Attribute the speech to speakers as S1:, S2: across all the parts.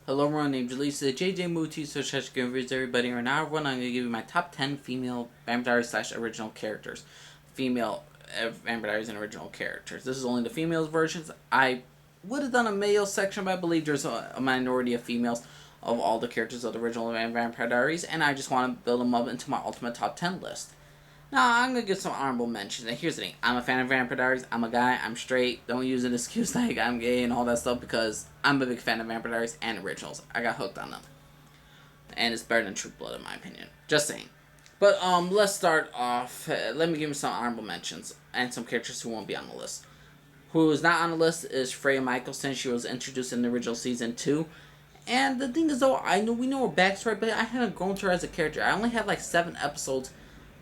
S1: Hello everyone, named Jaleesa, JJ Muti, so Shesh Reviews everybody. Right now, everyone, I'm going to give you my top 10 female Vampire Diaries / original characters. Female Vampire Diaries and original characters. This is only the females versions. I would have done a male section, but I believe there's a minority of females of all the characters of the original Vampire Diaries, and I just want to build them up into my ultimate top 10 list. Now, I'm going to give some honorable mentions. And here's the thing. I'm a fan of Vampire Diaries. I'm a guy. I'm straight. Don't use an excuse like I'm gay and all that stuff because I'm a big fan of Vampire Diaries and originals. I got hooked on them. And it's better than True Blood in my opinion. Just saying. But let's start off. Let me give you some honorable mentions and some characters who won't be on the list. Who is not on the list is Freya Michelson. She was introduced in the original season 2. And the thing is, though, we know her backstory, but I haven't grown to her as a character. I only had like 7 episodes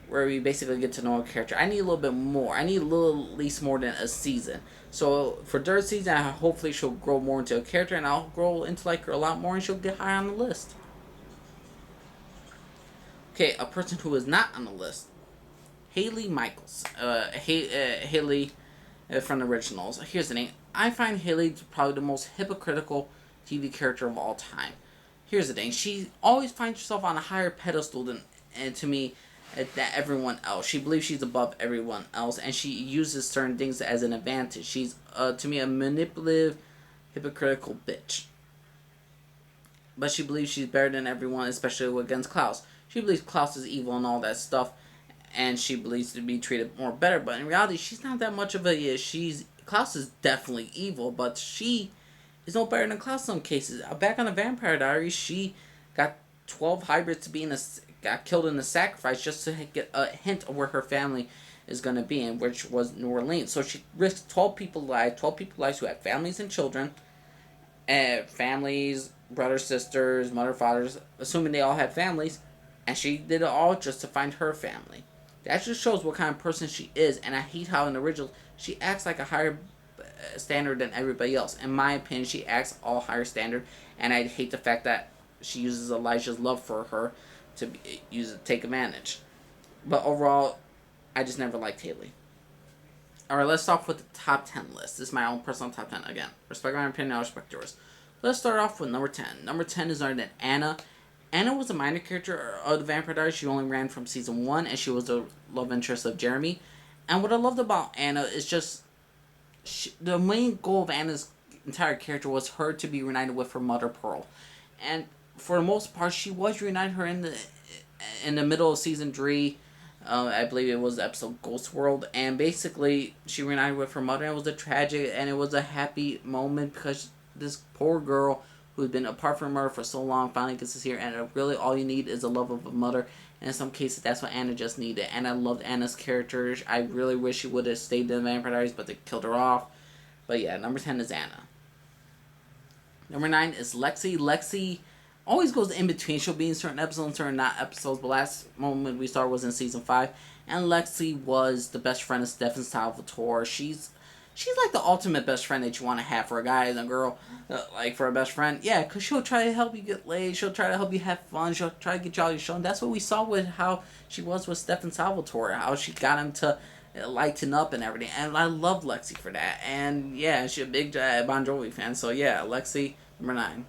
S1: where we basically get to know a character. I need a little bit more. I need at least more than a season. So for third season, hopefully she'll grow more into a character, and I'll grow into like her a lot more, and she'll get high on the list. Okay, a person who is not on the list, Haley Michaels. Haley from the originals. Here's the name. I find Haley probably the most hypocritical TV character of all time. Here's the thing. She always finds herself on a higher pedestal than, and to me, that everyone else. She believes she's above everyone else, and she uses certain things as an advantage. She's, to me, a manipulative, hypocritical bitch. But she believes she's better than everyone, especially against Klaus. She believes Klaus is evil and all that stuff, and she believes to be treated more better. But in reality, she's not that much of a... Klaus is definitely evil, but she is no better than Klaus in some cases. Back on the Vampire Diaries, she got 12 hybrids to be in got killed in the sacrifice just to get a hint of where her family is going to be in, which was New Orleans. So she risked 12 people's lives who had families and children, families, brothers, sisters, mother, fathers, assuming they all had families, and she did it all just to find her family. That just shows what kind of person she is, and I hate how in the original she acts like a higher standard than everybody else. In my opinion, she acts all higher standard, and I hate the fact that she uses Elijah's love for her to take advantage. But overall, I just never liked Haley. Alright, let's start off with the top 10 list. This is my own personal top 10. Again, respect my opinion, I'll respect yours. Let's start off with number 10. Number 10 is our Anna. Anna was a minor character of the Vampire Diaries. She only ran from season 1, and she was the love interest of Jeremy. And what I loved about Anna is just... the main goal of Anna's entire character was her to be reunited with her mother, Pearl. And for the most part, she was reunited her in the middle of season 3. I believe it was the episode Ghost World, and basically she reunited with her mother. And it was a tragic and it was a happy moment because this poor girl who had been apart from her for so long finally gets to see her. And really, all you need is the love of a mother. And in some cases, that's what Anna just needed. And I loved Anna's character. I really wish she would have stayed in the Vampire Diaries, but they killed her off. But yeah, number 10 is Anna. Number 9 is Lexi. Lexi always goes in between. She'll be in certain episodes and certain not episodes. The last moment we saw was in season 5. And Lexi was the best friend of Stefan Salvatore. She's like the ultimate best friend that you want to have for a guy and a girl. Like for a best friend. Yeah, because she'll try to help you get laid. She'll try to help you have fun. She'll try to get you out of your show. And that's what we saw with how she was with Stefan Salvatore. How she got him to lighten up and everything. And I love Lexi for that. And yeah, she's a big Bon Jovi fan. So yeah, Lexi, number 9.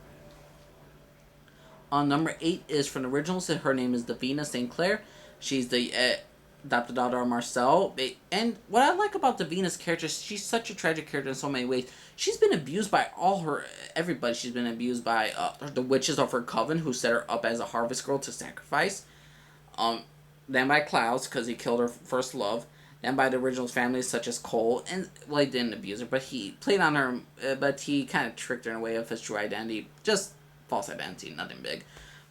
S1: Number 8 is from the originals. Her name is Davina St. Clair. She's the adopted daughter of Marcel. And what I like about Davina's character, she's such a tragic character in so many ways. She's been abused by everybody. She's been abused by the witches of her coven, who set her up as a harvest girl to sacrifice. Then by Klaus, because he killed her first love. Then by the originals families such as Cole. And, well, he didn't abuse her, but he played on her, but he kind of tricked her in a way of his true identity. Just false identity, nothing big.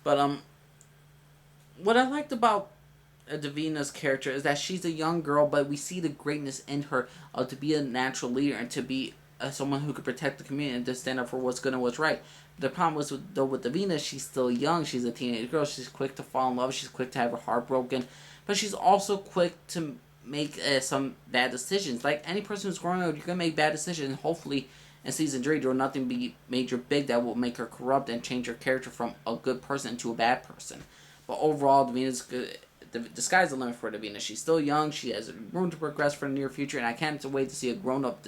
S1: But what I liked about Davina's character is that she's a young girl, but we see the greatness in her to be a natural leader and to be someone who could protect the community and to stand up for what's good and what's right. The problem was with Davina, she's still young. She's a teenage girl. She's quick to fall in love. She's quick to have her heart broken, but she's also quick to make some bad decisions. Like any person who's growing up, you're gonna make bad decisions. And hopefully, in season 3, there will nothing be major big that will make her corrupt and change her character from a good person to a bad person. But overall, Davina's good. The sky's the limit for Davina. She's still young. She has room to progress for the near future, and I can't wait to see a grown-up,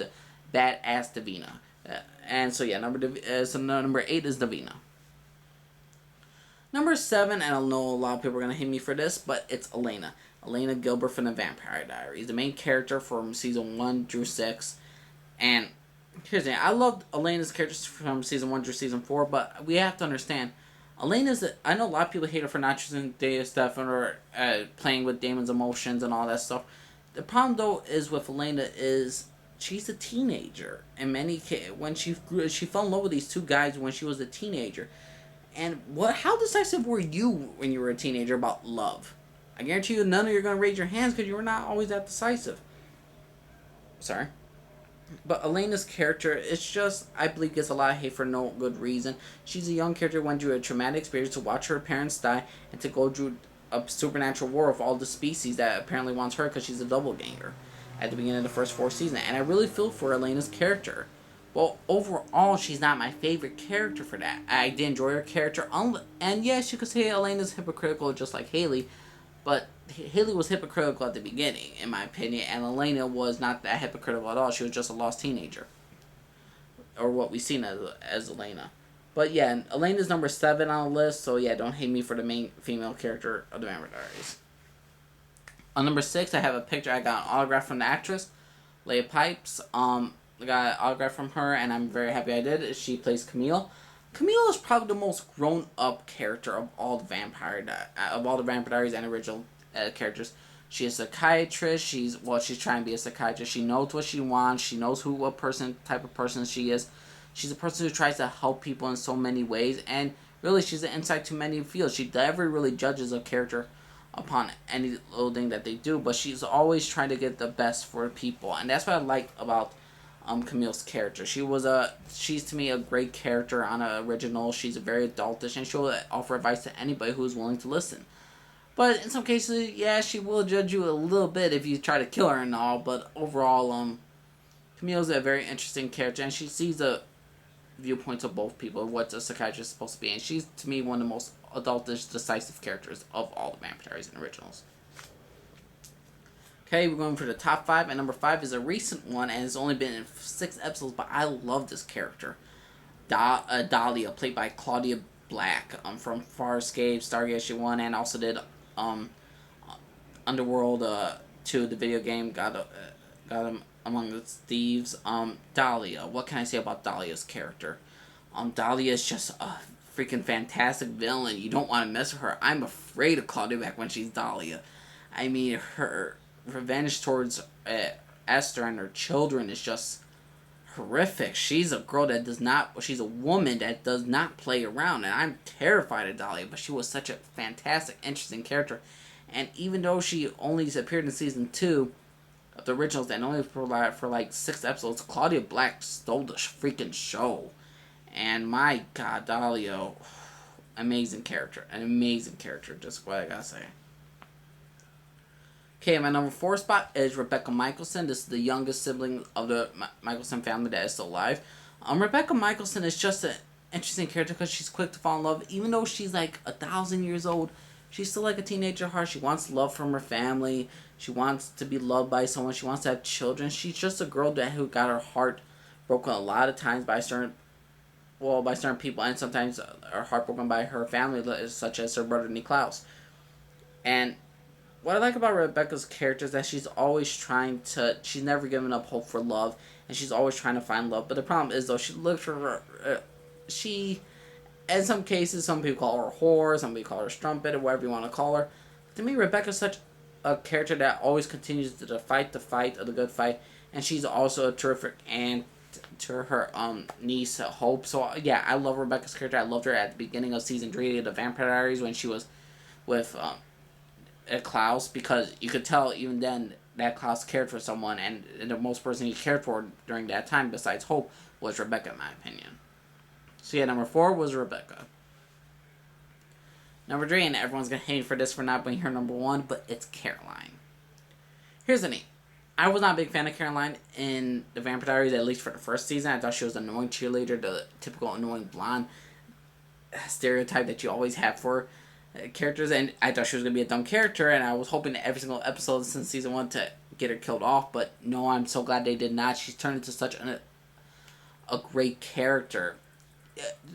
S1: badass Davina. And so yeah, number 8 is Davina. Number 7, and I know a lot of people are going to hate me for this, but it's Elena. Elena Gilbert from the Vampire Diaries. The main character from season 1 through 6. And here's the thing. I loved Elena's characters from season 1 through season 4, but we have to understand, I know a lot of people hate her for not choosing Data stuff or playing with Damon's emotions and all that stuff. The problem, though, is with Elena is she's a teenager. And when she fell in love with these two guys when she was a teenager. And how decisive were you when you were a teenager about love? I guarantee you none of you are going to raise your hands because you were not always that decisive. Sorry. But Elena's character, it's just, I believe, gets a lot of hate for no good reason. She's a young character who went through a traumatic experience to watch her parents die and to go through a supernatural war of all the species that apparently wants her because she's a doppelganger at the beginning of the first 4 seasons. And I really feel for Elena's character. Well, overall, she's not my favorite character for that. I did enjoy her character. And yes, you could say Elena's hypocritical just like Haley. But Haley was hypocritical at the beginning, in my opinion. And Elena was not that hypocritical at all. She was just a lost teenager. Or what we've seen as Elena. But yeah, Elena's number 7 on the list. So yeah, don't hate me for the main female character of the Vampire Diaries. On number 6, I have a picture. I got an autograph from the actress, Leah Pipes. I got an autograph from her, and I'm very happy I did. She plays Camille. Camille is probably the most grown-up character of all the Vampire Diaries and original characters. She's a psychiatrist. She's trying to be a psychiatrist. She knows what she wants. She knows type of person she is. She's a person who tries to help people in so many ways, and really, she's an insight to many fields. She never really judges a character upon any little thing that they do, but she's always trying to get the best for people, and that's what I like about Camille's character. She's to me a great character on an original. She's very adultish, and she'll offer advice to anybody who's willing to listen. But in some cases, yeah, she will judge you a little bit if you try to kill her and all. But overall, Camille's a very interesting character, and she sees the viewpoints of both people, what a psychiatrist is supposed to be, and she's to me one of the most adultish, decisive characters of all the Vampire Diaries and originals. Okay, we're going for the top 5, and number 5 is a recent one, and it's only been in 6 episodes, but I love this character. Dahlia, played by Claudia Black, from Farscape, Stargate SG-1, and also did Underworld 2, the video game, got him among the thieves. Dahlia, what can I say about Dahlia's character? Dahlia is just a freaking fantastic villain. You don't want to mess with her. I'm afraid of Claudia Black when she's Dahlia. I mean, her revenge towards Esther and her children is just horrific. She's a woman that does not play around, and I'm terrified of Dahlia, but she was such a fantastic, interesting character. And even though she only appeared in season 2 of the originals and only for like 6 episodes, Claudia Black stole the freaking show. And my god, Dahlia, amazing character, just what I gotta say. Okay, my number 4 spot is Rebecca Michelson. This is the youngest sibling of the Michelson family that is still alive. Rebecca Michelson is just an interesting character because she's quick to fall in love. Even though she's like 1,000 years old, she's still like a teenager at heart. She wants love from her family. She wants to be loved by someone. She wants to have children. She's just a girl who got her heart broken a lot of times by certain people, and sometimes her heart broken by her family, such as her brother Niklaus. And what I like about Rebecca's character is that she's never given up hope for love, and she's always trying to find love. But the problem is, though, in some cases, some people call her a whore, some people call her a strumpet, or whatever you want to call her. To me, Rebecca's such a character that always continues to fight the fight of the good fight, and she's also a terrific aunt to her niece, Hope. So, yeah, I love Rebecca's character. I loved her at the beginning of season 3 of the Vampire Diaries when she was with Klaus, because you could tell even then that Klaus cared for someone, and the most person he cared for during that time besides Hope was Rebecca, in my opinion. So yeah, number 4 was Rebecca. Number 3, and everyone's gonna hate me for this for not being her number 1, but it's Caroline. Here's the thing. I was not a big fan of Caroline in the Vampire Diaries, at least for the first season. I thought she was an annoying cheerleader, the typical annoying blonde stereotype that you always have for characters, and I thought she was going to be a dumb character, and I was hoping that every single episode since season 1 to get her killed off, but no, I'm so glad they did not. She's turned into such a great character.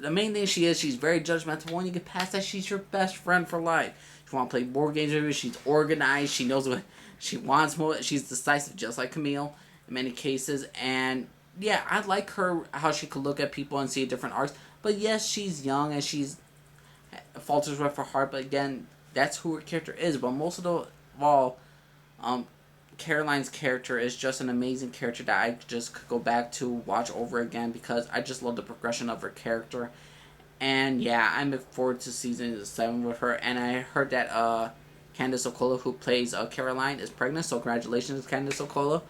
S1: the main thing she's very judgmental. When you get past that, she's your best friend for life. She want to play board games with you. She's organized. She knows what she wants more. She's decisive, just like Camille in many cases. And yeah, I like her, how she could look at people and see different arcs. But yes, she's young and she's falters with her heart. But again, that's who her character is. But most of all, Caroline's character is just an amazing character that I just could go back to watch over again because I just love the progression of her character. And yeah, I look forward to season 7 with her. And I heard that Candice Okola, who plays Caroline, is pregnant. So congratulations, Candice Okola.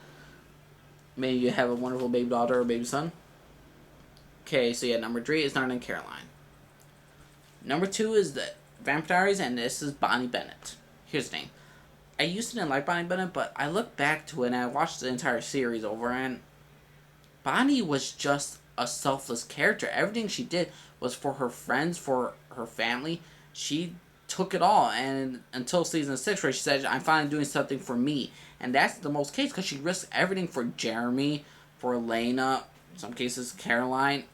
S1: May you have a wonderful baby daughter or baby son. Okay, so yeah, number 3 is Darling Caroline. Number 2 is the Vampire Diaries, and this is Bonnie Bennett. Here's the name. I used to didn't like Bonnie Bennett, but I look back to it and I watched the entire series over, and Bonnie was just a selfless character. Everything she did was for her friends, for her family. She took it all, and until season 6 where she said, I'm finally doing something for me. And that's the most case because she risked everything for Jeremy, for Elena, in some cases Caroline,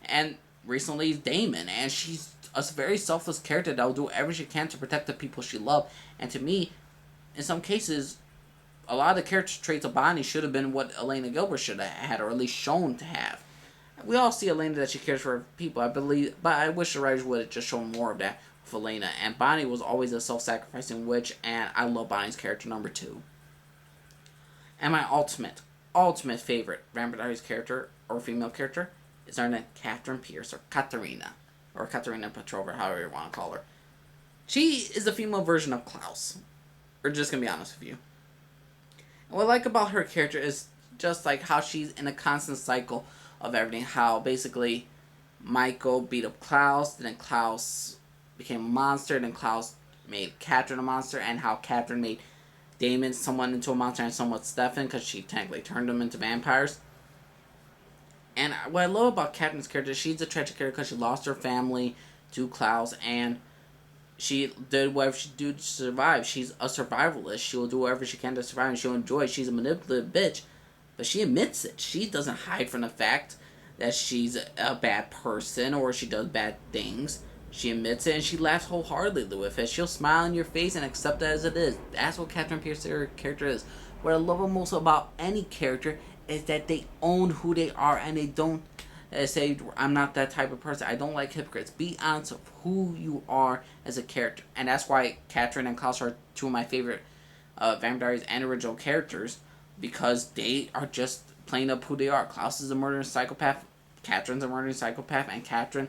S1: and recently Damon. And she's a very selfless character that will do everything she can to protect the people she loves. And to me, in some cases, a lot of the character traits of Bonnie should have been what Elena Gilbert should have had, or at least shown to have. We all see Elena that she cares for people, I believe, but I wish the writers would have just shown more of that with Elena. And Bonnie was always a self-sacrificing witch, and I love Bonnie's character, number 2. And my ultimate favorite Vampire Diaries character, or female character, is our name, Catherine Pierce, or Katerina Petrova, however you want to call her. She is the female version of Klaus. We're just going to be honest with you. And what I like about her character is just like how she's in a constant cycle of everything. How basically Michael beat up Klaus, then Klaus became a monster, then Klaus made Catherine a monster, and how Catherine made Damon someone into a monster and somewhat Stefan because she technically turned them into vampires. And what I love about Catherine's character, she's a tragic character because she lost her family to Klaus, and she did whatever she did to survive. She's a survivalist. She will do whatever she can to survive, and she'll enjoy it. She's a manipulative bitch, but she admits it. She doesn't hide from the fact that she's a bad person or she does bad things. She admits it, and she laughs wholeheartedly with it. She'll smile in your face and accept it as it is. That's what Catherine Pierce's character is. What I love most about any character is that they own who they are, and they don't say, I'm not that type of person. I don't like hypocrites. Be honest with who you are as a character. And that's why Catherine and Klaus are two of my favorite Vampire Diaries and original characters, because they are just playing up who they are. Klaus is a murdering psychopath. Catherine's a murdering psychopath. And Catherine,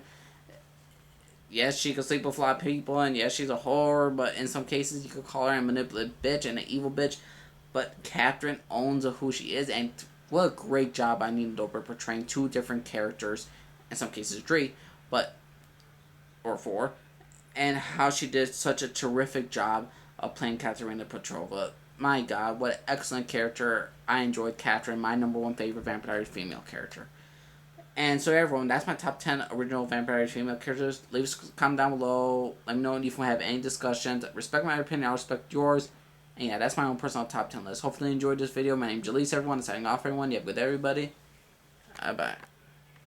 S1: yes, she can sleep with a lot of people, and yes, she's a whore, but in some cases you could call her a manipulative bitch and an evil bitch. But Catherine owns who she is, and what a great job by Nina Dobrev portraying two different characters, in some cases 3, or 4, and how she did such a terrific job of playing Katerina Petrova. My God, what an excellent character. I enjoyed Catherine, my number 1 favorite Vampire Diaries female character. And so everyone, that's my top 10 original Vampire Diaries female characters. Leave a comment down below. Let me know if you have any discussions. Respect my opinion, I'll respect yours. And yeah, that's my own personal top 10 list. Hopefully you enjoyed this video. My name's Jalise, everyone. Signing off, everyone. You have a good day, everybody. Bye-bye.